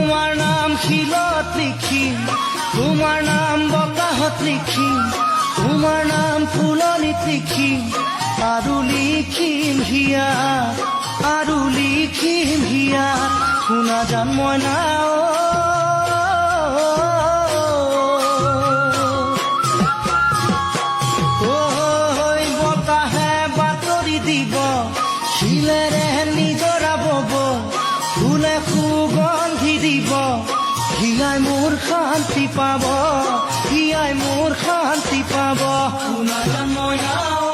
তোমাৰ নাম শিলত লিখিম, তোমাৰ নাম বতাহত লিখিম, তোমাৰ নাম ফুলনিত লিখিম, আৰু লিখিম হিয়া, আৰু লিখিম হিয়া, শুনা জান মইনা বতাহে বাতৰি দিব, শিলেৰে নিজৰা বব, ফুলে সুগন্ধি দিব, হিয়াই মোৰ শান্তি পাব, হিয়াই মোৰ শান্তি পাব, শুনা জান মইনা